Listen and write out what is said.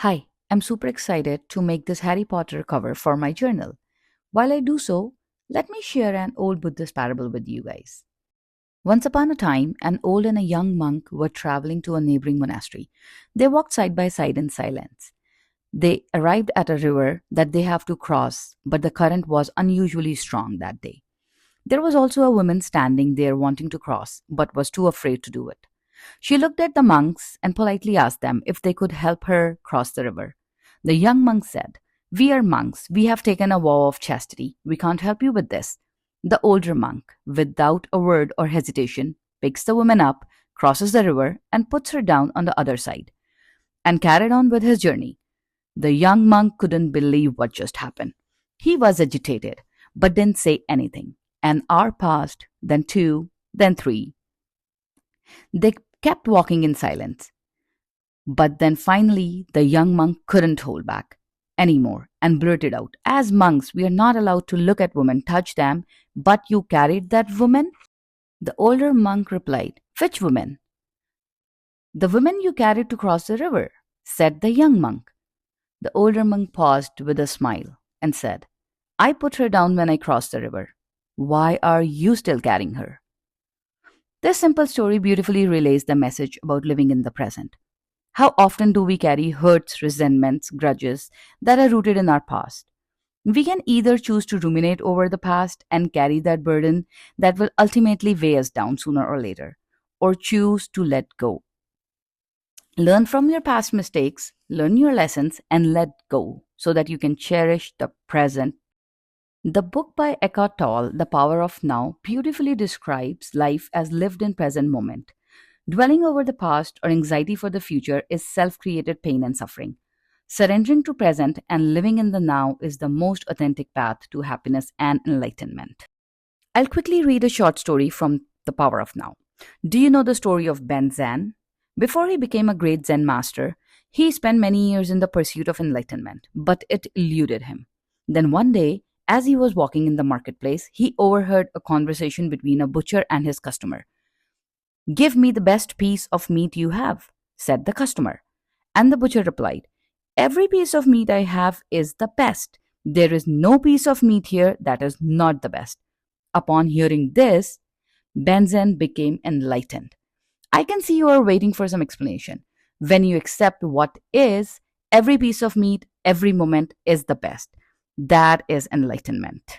Hi, I'm super excited to make this Harry Potter cover for my journal. While I do so, let me share an old Buddhist parable with you guys. Once upon a time, an old and a young monk were traveling to a neighboring monastery. They walked side by side in silence. They arrived at a river that they have to cross, but the current was unusually strong that day. There was also a woman standing there wanting to cross, but was too afraid to do it. She looked at the monks and politely asked them if they could help her cross the river. The young monk said, "We are monks. We have taken a vow of chastity. We can't help you with this." The older monk, without a word or hesitation, picks the woman up, crosses the river, and puts her down on the other side, and carried on with his journey. The young monk couldn't believe what just happened. He was agitated, but didn't say anything. An hour passed, then two, then three. They kept walking in silence. But then finally, the young monk couldn't hold back anymore and blurted out, "As monks, we are not allowed to look at women, touch them, but you carried that woman?" The older monk replied, "Which woman?" "The woman you carried to cross the river," said the young monk. The older monk paused with a smile and said, "I put her down when I crossed the river. Why are you still carrying her?" This simple story beautifully relays the message about living in the present. How often do we carry hurts, resentments, grudges that are rooted in our past? We can either choose to ruminate over the past and carry that burden that will ultimately weigh us down sooner or later, or choose to let go. Learn from your past mistakes, learn your lessons, and let go so that you can cherish the present. The book by Eckhart Tolle, The Power of Now, beautifully describes life as lived in present moment. Dwelling over the past or anxiety for the future is self created pain and suffering. Surrendering to present and living in the now is the most authentic path to happiness and enlightenment. I'll quickly read a short story from The Power of Now. Do you know the story of Ben Zen? Before he became a great Zen master, he spent many years in the pursuit of enlightenment, but it eluded him. Then one day, as he was walking in the marketplace, he overheard a conversation between a butcher and his customer. "Give me the best piece of meat you have," said the customer. And the butcher replied, "Every piece of meat I have is the best. There is no piece of meat here that is not the best." Upon hearing this, Benzen became enlightened. I can see you are waiting for some explanation. When you accept what is, every piece of meat, every moment is the best. That is enlightenment.